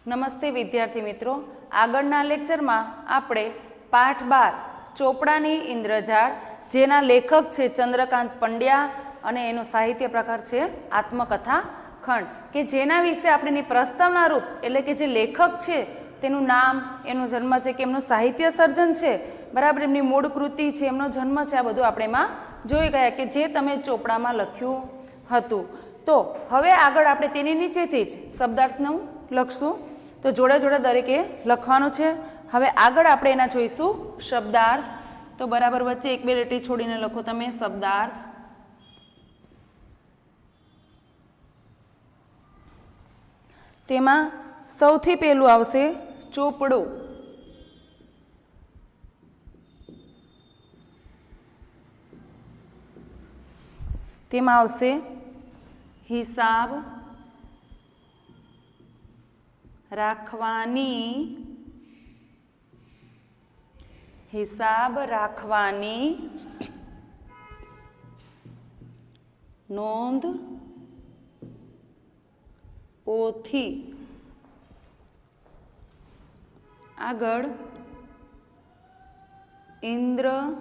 નમસ્તે વિદ્યાર્થી મિત્રો, આગળના લેક્ચરમાં આપણે પાઠ 12 ચોપડાની ઇન્દ્રજાળ, જેના લેખક છે ચંદ્રકાંત પંડ્યા અને એનો સાહિત્ય પ્રકાર છે આત્મકથા ખંડ, કે જેના વિશે આપણે એની પ્રસ્તાવના રૂપ એટલે કે જે લેખક છે તેનું નામ, એનો જન્મ છે કે એમનું સાહિત્ય સર્જન છે, બરાબર, એમની મૂળ કૃતિ છે, એમનો જન્મ છે, આ બધું આપણે એમાં જોઈ ગયા કે જે તમે ચોપડામાં લખ્યું હતું. તો હવે આગળ આપણે તેની નીચેથી જ શબ્દાર્થનું લખશું, તો જોડે જોડે દરેકે લખવાનું છે. હવે આગળ આપણે એના જોઈશું શબ્દાર્થ. તો બરાબર વચ્ચે એક બે લીટી છોડીને લખો તમે શબ્દાર્થ. તેમાં સૌથી પહેલું આવશે ચોપડો. તેમાં આવશે હિસાબ રાખવાની, હિસાબ રાખવાની નોંધ પોથી. આગળ ઇન્દ્રજાળ.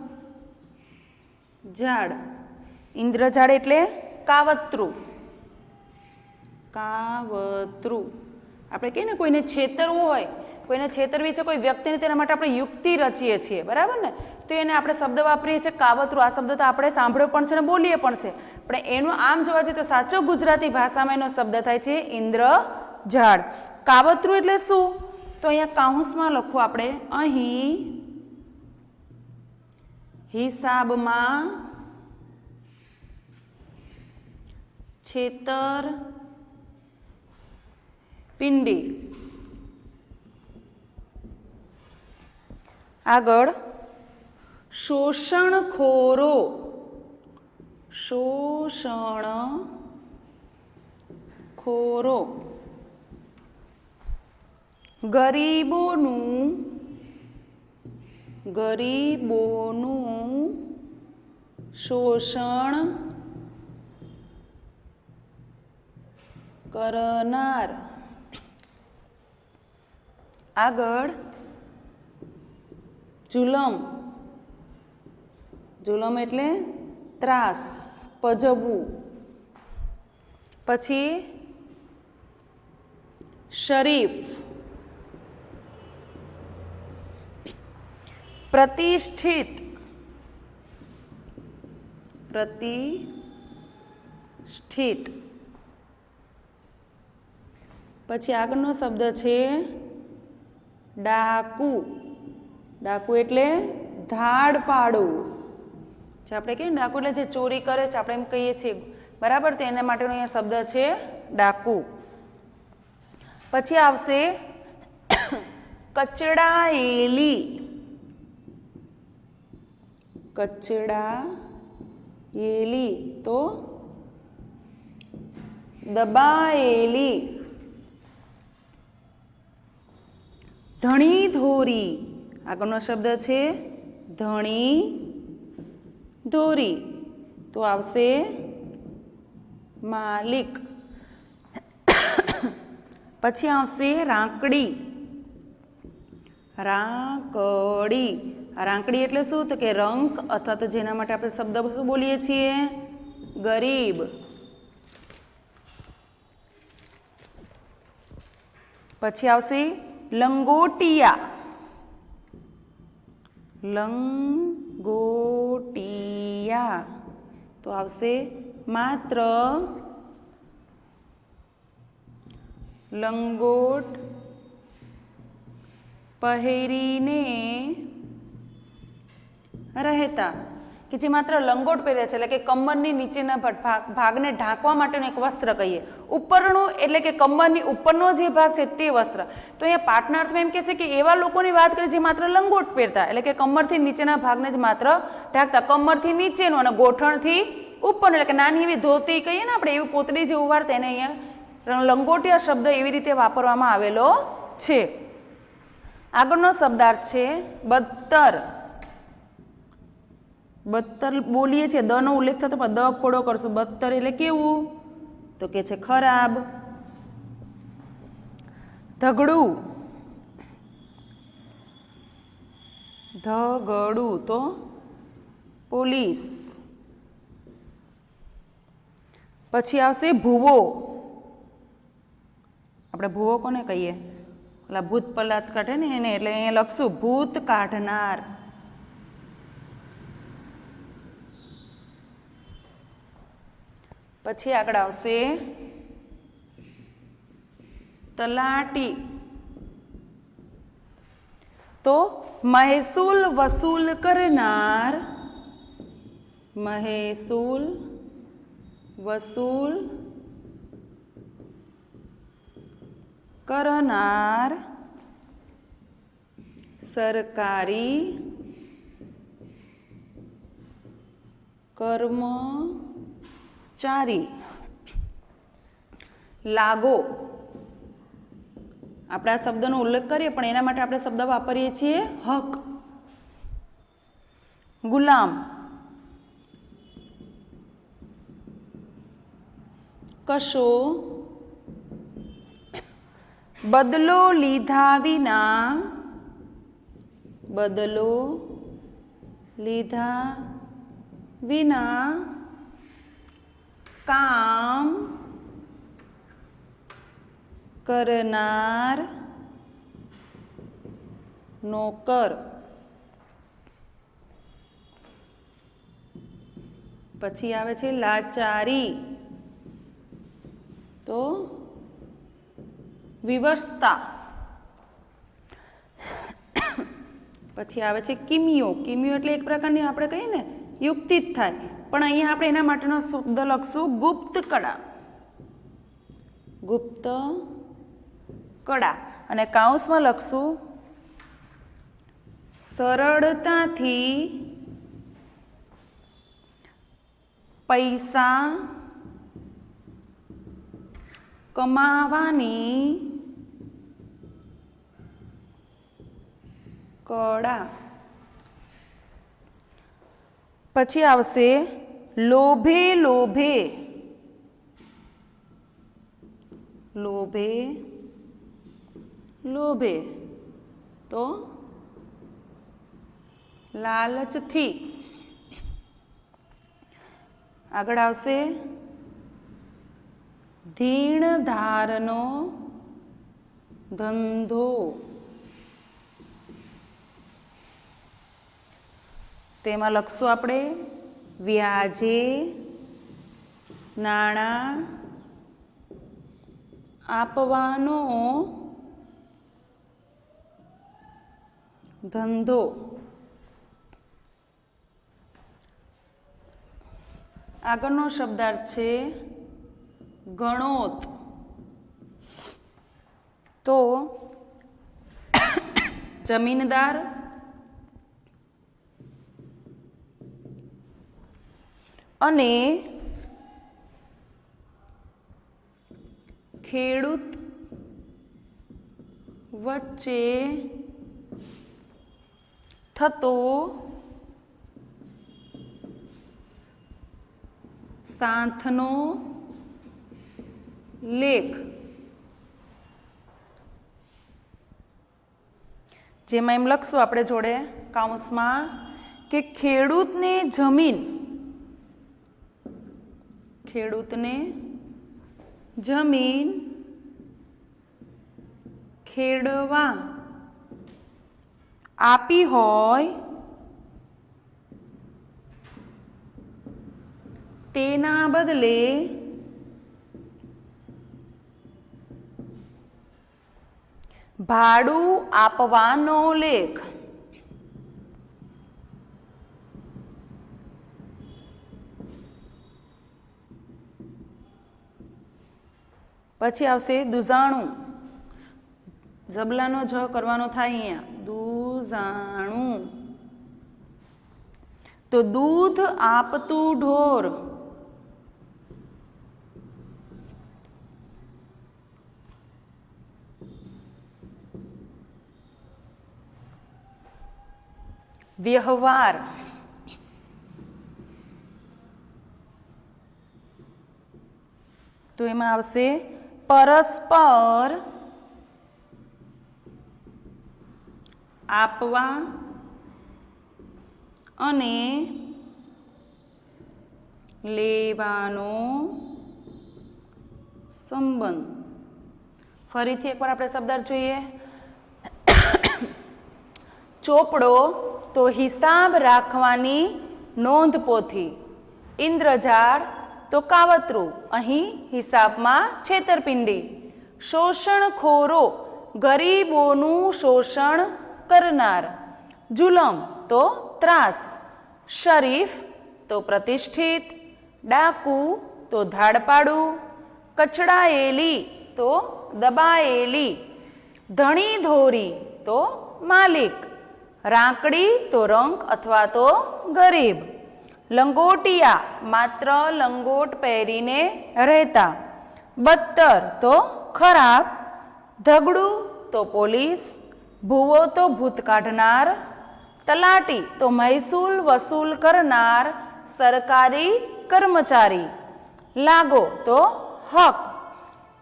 ઇન્દ્રજાળ એટલે કાવતરું. કાવતરું આપણે કહીએ ને, કોઈને છેતરવું હોય, કોઈને છેતરવી છે કોઈ વ્યક્તિને, તેના માટે આપણે યુક્તિ રચીએ છીએ, બરાબર ને? તો એને આપણે શબ્દ વાપરીએ છીએ કાવતરું. આ શબ્દ તો આપણે સાંભળ્યો પણ છે ને બોલીએ પણ છે, પણ એનું આમ જોવા જઈએ તો સાચો ગુજરાતી ભાષામાં એનો શબ્દ થાય છે ઇન્દ્રજાળ. કાવતરું એટલે શું? તો અહીંયા કાઉન્સમાં લખો આપણે, અહીં હિસાબમાં છેતરપિંડી. આગળ શોષણખોરો. શોષણખોરો. ગરીબોનું શોષણ કરનાર. આગળ જુલમ. જુલમ એટલે ત્રાસ, પજવવું. પછી શરીફ, પ્રતિષ્ઠિત. પ્રતિષ્ઠિત. પછી આગળનો શબ્દ છે ડાકુ. ડાકુ એટલે ધાડ પાડવું. આપણે કહીએ ડાકુ એટલે જે ચોરી કરે છે, આપણે એમ કહીએ છીએ, બરાબર? તો એના માટેનો અહીંયા શબ્દ છે ડાકુ. પછી આવશે કચડાયેલી. કચડાયેલી તો દબાયેલી. ધણી ધોરી. આગળનો શબ્દ છે ધણી ધોરી, તો આવશે માલિક. પછી આવશે રાંકડી. રાંકડી. રાંકડી એટલે શું? તો કે રંક, અથવા તો જેના માટે આપણે શબ્દ શું બોલીએ છીએ? ગરીબ. પછી આવશે લંગોટિયા. લંગોટિયા તો આવશે માત્ર લંગોટ પહેરીને રહેતા, કે જે માત્ર લંગોટ પહેરે છે, એટલે કે કમરની નીચેના ભાગને ઢાંકવા માટેનું એક વસ્ત્ર કહીએ. ઉપરનું એટલે કે કમરની ઉપરનો જે ભાગ છે તે વસ્ત્ર. તો અહીંયા પાઠનાર્થમાં એમ કે છે કે એવા લોકોની વાત કરી જે માત્ર લંગોટ પહેરતા, એટલે કે કમરથી નીચેના ભાગને જ માત્ર ઢાંકતા. કમરથી નીચેનું અને ગોઠણથી ઉપરનું, એટલે કે નાની એવી ધોતી કહીએ ને આપણે, એવી પોતળી જે ઉવારતા, એને અહીંયા લંગોટિયા શબ્દ એવી રીતે વાપરવામાં આવેલો છે. આગળનો શબ્દાર્થ છે બદતર. બદતર બોલીએ છીએ, દ નો ઉલ્લેખ થતો પણ દ ખોડો કરશું. બદતર એટલે કેવું? તો કે છે ખરાબ. ધગડું, ધગડું તો પોલીસ. પછી આવશે ભૂવો. આપણે ભૂવો કોને કહીએ? ઓલા ભૂત પલાત કાઢે ને એને, એટલે અહીંયા લખશું ભૂત કાઢનાર. પછી આગળ આવશે તલાટી. તો મહેસૂલ વસૂલ કરનાર, મહેસૂલ વસૂલ કરનાર સરકારી કર્મચારી. લાગો. આપણે આ શબ્દનો ઉલ્લેખ કરીએ પણ એના માટે આપણે શબ્દ વાપરીએ છીએ હક. ગુલામ, કશો બદલો લીધા વિના, બદલો લીધા વિના કામ કરનાર નોકર. પછી આવે છે લાચારી. તો વિવશતા. પછી આવે છે કિમિયો. કિમિયો એટલે એક પ્રકારની આપણે કહીએ ને યુક્તિ જ થાય, પણ અહીંયા આપણે એના માટેનો શબ્દ લખશું ગુપ્ત કળા. ગુપ્ત કળા. અને કાઉન્સમાં લખશું સરળતાથી પૈસા કમાવાની કળા. પછી આવશે લોભે લોભે. લોભે લોભે તો લાલચથી. આગળ આવશે ધીણધારનો ધંધો. તેમાં લખશું આપણે વ્યાજે નાણાં આપવાનો ધંધો. આગળનો શબ્દાર્થ છે ગણોત. તો જમીનદાર, અને ખેડૂત વચ્ચે થતો સાંથનો લેખ. જેમાં એમ લખશું આપણે જોડે કાઉન્સમાં કે ખેડૂતને જમીન, ખેડૂતને જમીન ખેડવા આપી હોય તેના બદલે ભાડું આપવાનો લેખ. પછી આવશે દુઝાણું. જબલાનો જ કરવાનો થાય અહીંયા, દુઝાણું. તો દૂધ આપતું ઢોર. વ્યવહાર. તો એમાં આવશે પરસ્પર આપવા અને લેવાનો સંબંધ. ફરીથી એકવાર આપણે શબ્દાર્થ જોઈએ. ચોપડો તો હિસાબ રાખવાની નોંધપોથી, ઇન્દ્રજાળ તો કાવતરું, અહીં હિસાબમાં છેતરપિંડી, શોષણખોરો ગરીબોનું શોષણ કરનાર, જુલમ તો ત્રાસ, શરીફ તો પ્રતિષ્ઠિત, ડાકુ તો ધાડપાડું, કચડાયેલી તો દબાયેલી, ધણી ધોરી તો માલિક, રાંકડી તો રંક અથવા તો ગરીબ, લંગોટિયા માત્ર લંગોટ પહેરીને રહેતા, બદતર તો ખરાબ, ધગડું તો પોલીસ, ભૂવો તો ભૂત કાઢનાર, તલાટી તો મહેસૂલ વસૂલ કરનાર સરકારી કર્મચારી, લાગો તો હક,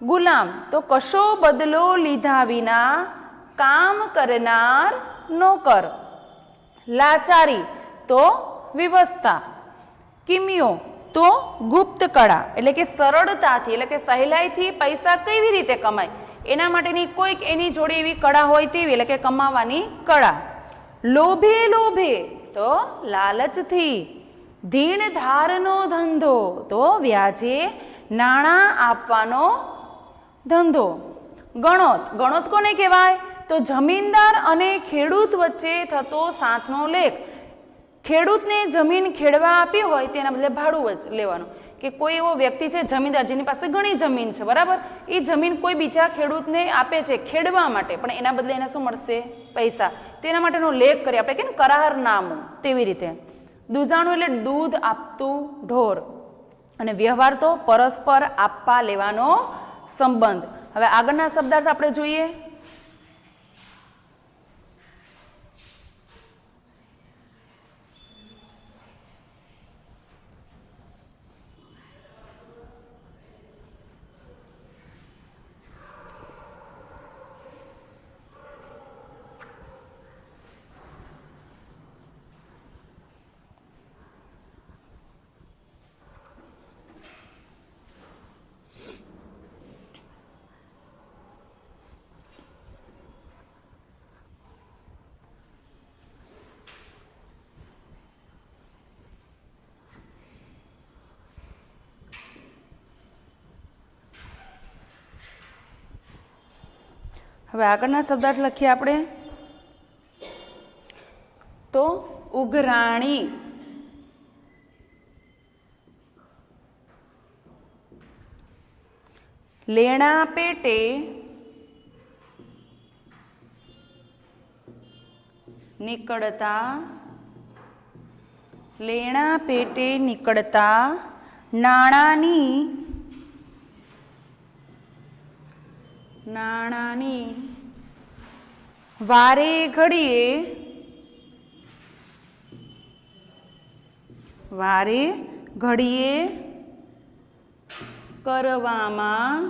ગુલામ તો કશો બદલો લીધા વિના કામ કરનાર નોકર, લાચારી તો વ્યવસ્થા, કિમિયો તો ગુપ્ત કળા એટલે કે સરળતાથી એટલે કે સહેલાઈથી પૈસા કેવી રીતે કમાય એના માટેની કોઈક એની જોડે એવી કળા હોય તેવી એટલે કે કમાવાની કળા, લોભે લોભે તો લાલચથી, ધીણ ધારનો ધંધો તો વ્યાજે નાણાં આપવાનો ધંધો, ગણોત, ગણોત કોને કહેવાય તો જમીનદાર અને ખેડૂત વચ્ચે થતો સાથનો લેખ. ખેડૂતને જમીન ખેડવા આપી હોય તેના બદલે ભાડું જ લેવાનું, કે કોઈ એવો વ્યક્તિ છે જમીનદાર જેની પાસે ઘણી જમીન છે, બરાબર, એ જમીન કોઈ બીજા ખેડૂતને આપે છે ખેડવા માટે, પણ એના બદલે એને શું મળશે? પૈસા. તો એના માટેનો લેખ કરીએ આપણે કે કરારનામું, તેવી રીતે. દૂધાણું એટલે દૂધ આપતું ઢોર, અને વ્યવહાર તો પરસ્પર આપવા લેવાનો સંબંધ. હવે આગળના શબ્દાર્થ આપણે જોઈએ. હવે આગળના શબ્દાર્થ લખીએ આપણે. તો ઉઘરાણી, લેણા પેટે નીકળતા, લેણા પેટે નીકળતા નાણાંની વારે ઘડીએ કરવામાં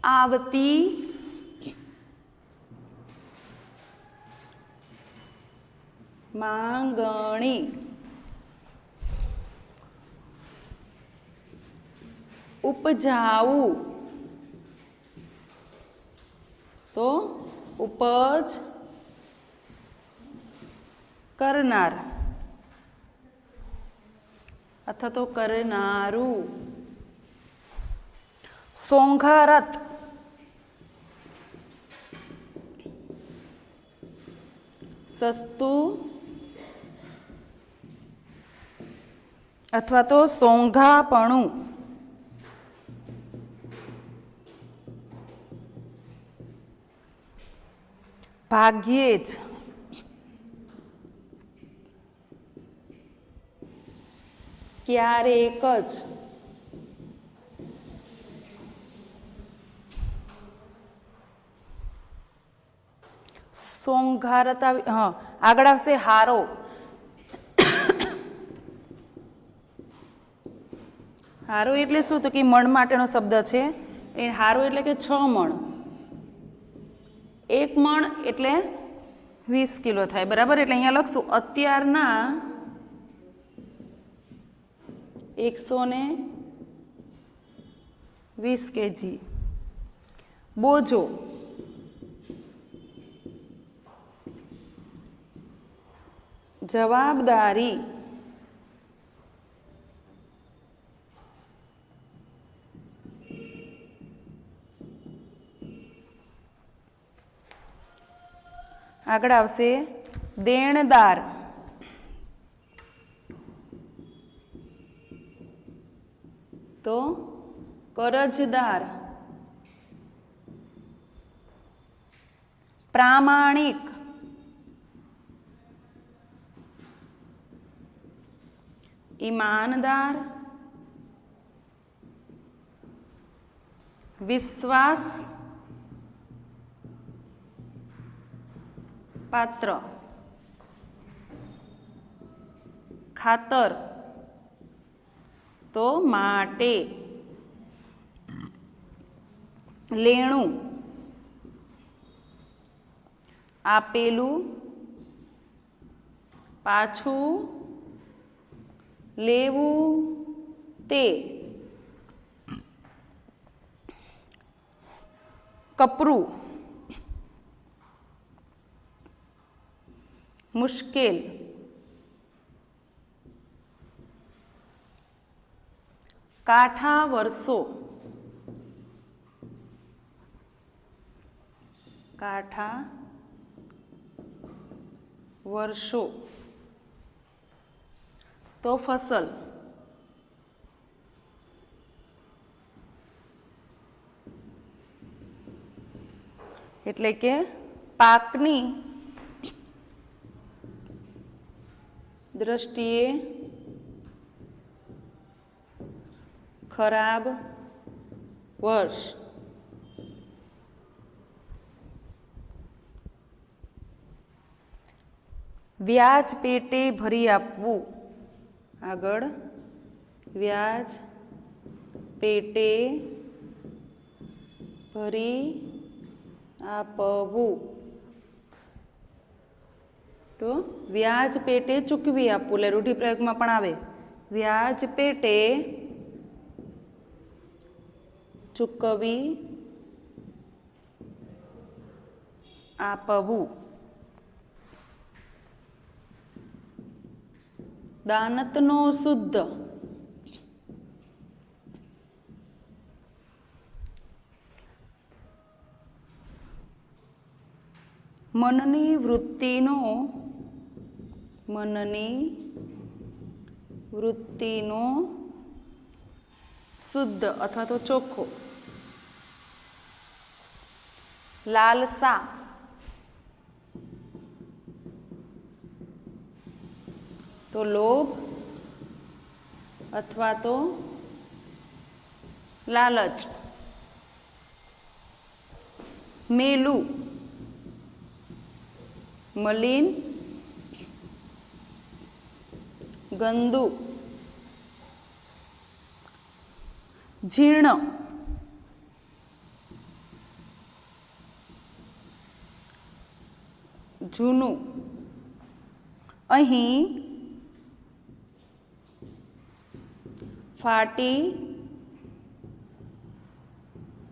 આવતી માંગણી, ઉપજાવું તો ઉપજ કરનાર અથવા તો કરનારું, સોંઘારત સસ્તું અથવા તો સોંઘાપણું, ભાગ્યે જ, ક્યારેક જ, સોંઘારત આગળ આવશે હારો. હારો એટલે શું? તો કે મણ માટેનો શબ્દ છે. એ હારો એટલે કે 6 મણ. 1 મણ એટલે 20 કિલો થાય, બરાબર. એટલે અહીંયા લખશું અત્યારના 120 કેજી બોજો જવાબદારી આગળ આવશે દેણદાર, તો કરજદાર, પ્રામાણિક, ઈમાનદાર, વિશ્વાસ પાત્ર, ખાતર તો માટે, લેણું આપેલું, પાછું લેવું તે, કપરું મુશ્કેલ, કાઠા વર્ષો, કાઠા વર્ષો તો ફસલ, એટલે કે પાકની દ્રષ્ટિએ ખરાબ વર્ષ. વ્યાજ પેટે ભરી આપવું, આગળ વ્યાજ પેટે ભરી આપવું, તો વ્યાજ પેટે ચૂકવી આપવું, એટલે રૂઢિપ્રયોગમાં પણ આવે વ્યાજ પેટે ચૂકવી આપવું. દાનતનો શુદ્ધ, મનની વૃત્તિનો, મનની વૃત્તિનો શુદ્ધ અથવા તો ચોખ્ખો. લાલસા તો લોભ અથવા તો લાલચ. મેલું મલિન, ગંદુ. જીર્ણ જૂનું. અહીં ફાટી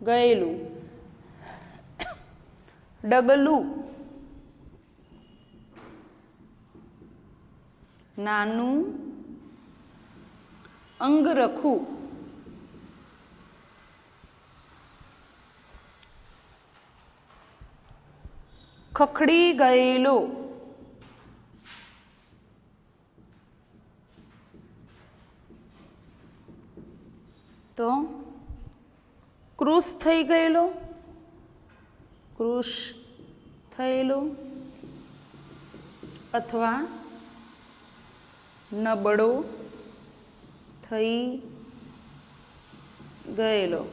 ગયેલું. ડગલું નાનું અંગરખું. ખખડી ગયેલો, તો કૃશ થઈ ગયેલો, કૃશ થયેલો અથવા નબળો થઈ ગયેલો.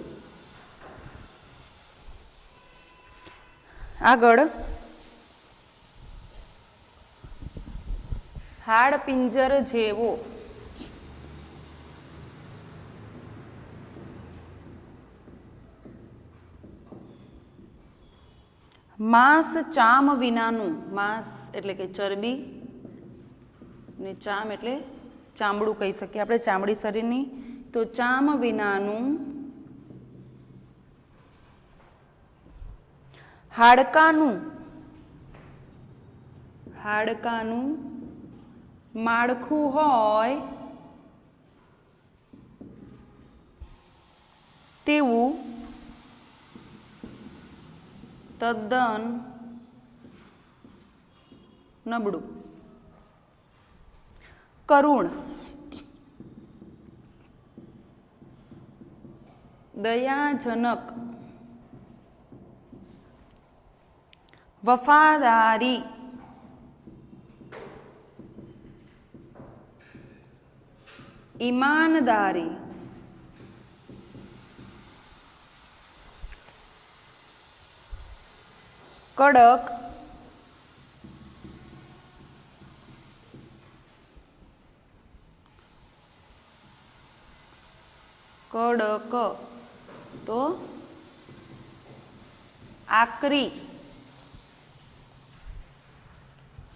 આગળ હાડપિંજર જેવો, માંસ ચામ વિનાનું, માંસ એટલે કે ચરબી ને ચામ એટલે ચામડું કહી શકીએ આપણે, ચામડી શરીરની. તો ચામ વિનાનું હાડકાનું માળખું હોય તેવું તદ્દન નબળું, કરુણ, દયાજનક, વફાદારી, ઈમાનદારી, કડક, તો આકરી,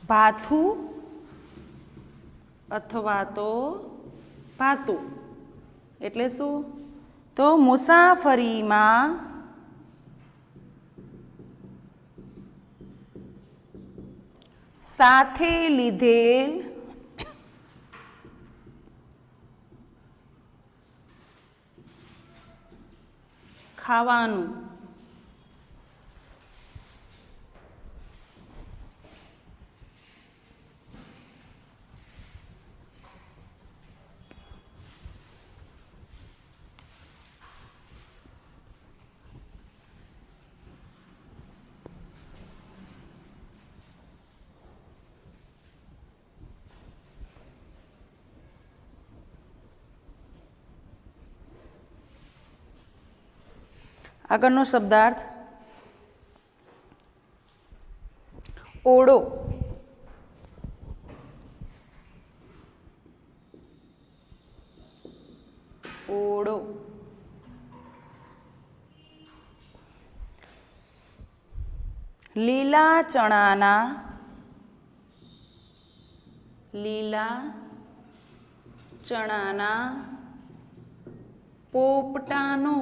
ભાથું અથવા તો ભાતું. એટલે શું? તો મુસાફરીમાં સાથે લીધેલ ખાવાનું. આગળનો શબ્દાર્થ ઓળો. ઓળો લીલા ચણાના પોપટાનો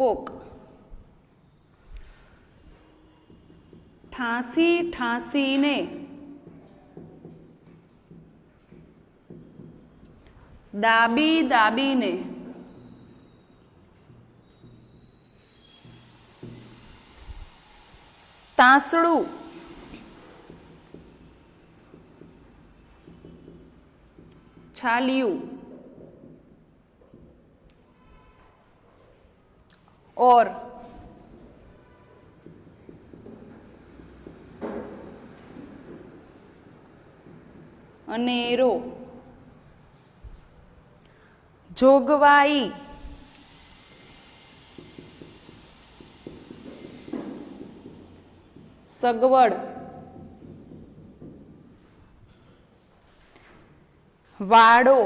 પોક. ઠાંસીને દાબીને તાંસળું. છાલિયું. और अनेरो. जोगवाई. सगवड़. वाड़ो.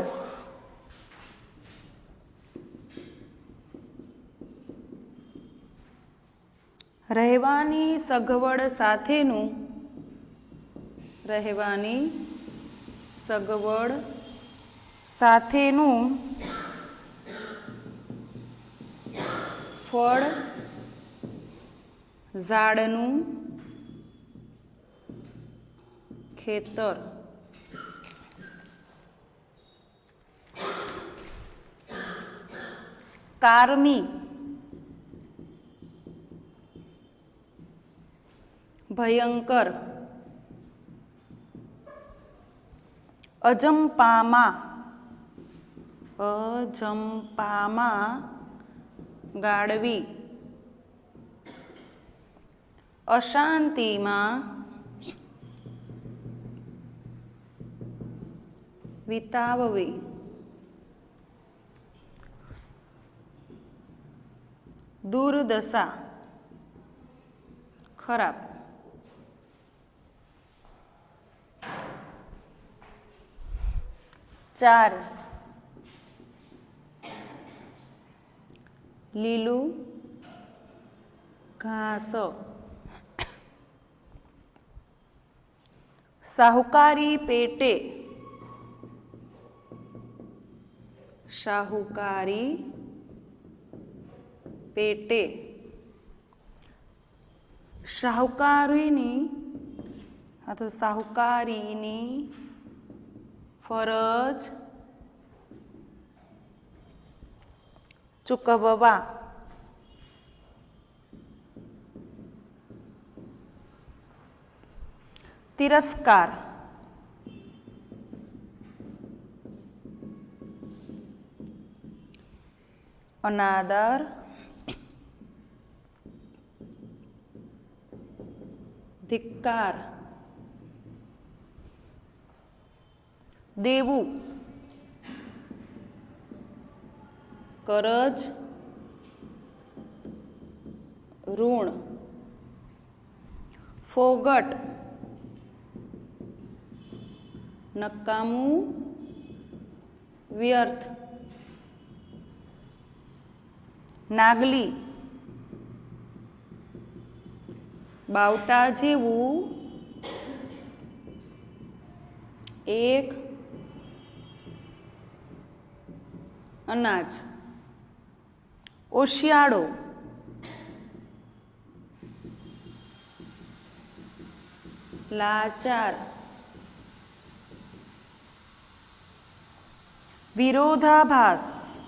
રહેવાની સગવડ સાથેનું ફળ ઝાડનું ખેતર. કારમી. ભયંકર. અજંપામાં ગાળવી. અશાંતિમાં વિતાવવી. દુર્દશા ખરાબ. ચાર લીલું ઘાસ. શાહુકારી પેટે. શાહુકારી પેટે. શાહુકારીની અથવા શાહુકારીની ફરજ ચૂકવવા. તિરસ્કાર. અનાદર. ધિક્કાર. દેવું. કરજ. ઋણ. ફોગટ. નકામું, વ્યર્થ. નાગલી. બાવટા જેવું એક અનાજ. ઓશિયાળો. લાચાર. વિરોધાભાસ.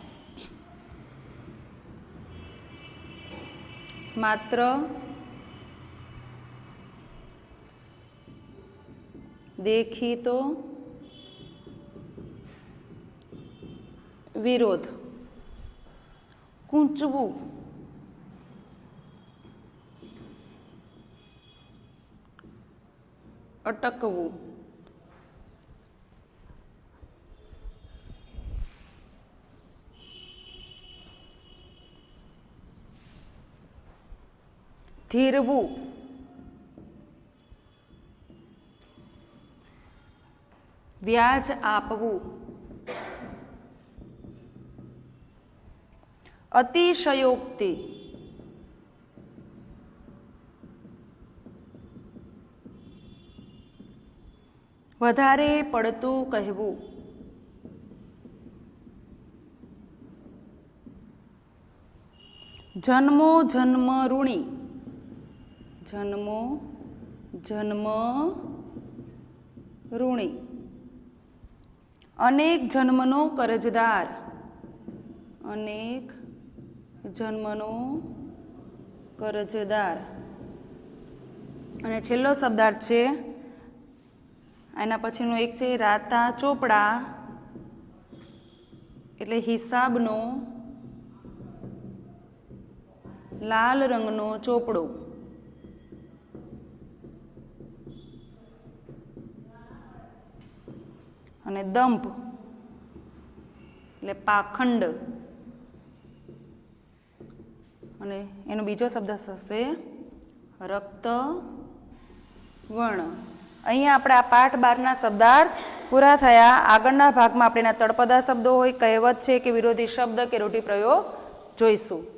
માત્ર. દેખીતો વિરોધ. કૂંચવું. અટકવું. ધીરવું. વ્યાજ આપવું. અતિશયોક્તિ. વધારે પડતું કહેવું. જન્મો જન્મ ઋણી. જન્મો જન્મ ઋણી. અનેક જન્મનો કરજદાર. અનેક જન્મનો કરજદાર. અને છેલ્લો શબ્દાર્થ છે એના પછીનું એક છે રાતા ચોપડા, એટલે હિસાબનો લાલ રંગનો ચોપડો. અને દંભ એટલે પાખંડ. અને એનો બીજો શબ્દ થશે રક્ત વર્ણ. અહીંયા આપણે આ પાઠ 12ના શબ્દાર્થ પૂરા થયા. આગળના ભાગમાં આપણે એના તળપદા શબ્દો હોય, કહેવત છે કે વિરોધી શબ્દ કે રૂઢિપ્રયોગ જોઈશું.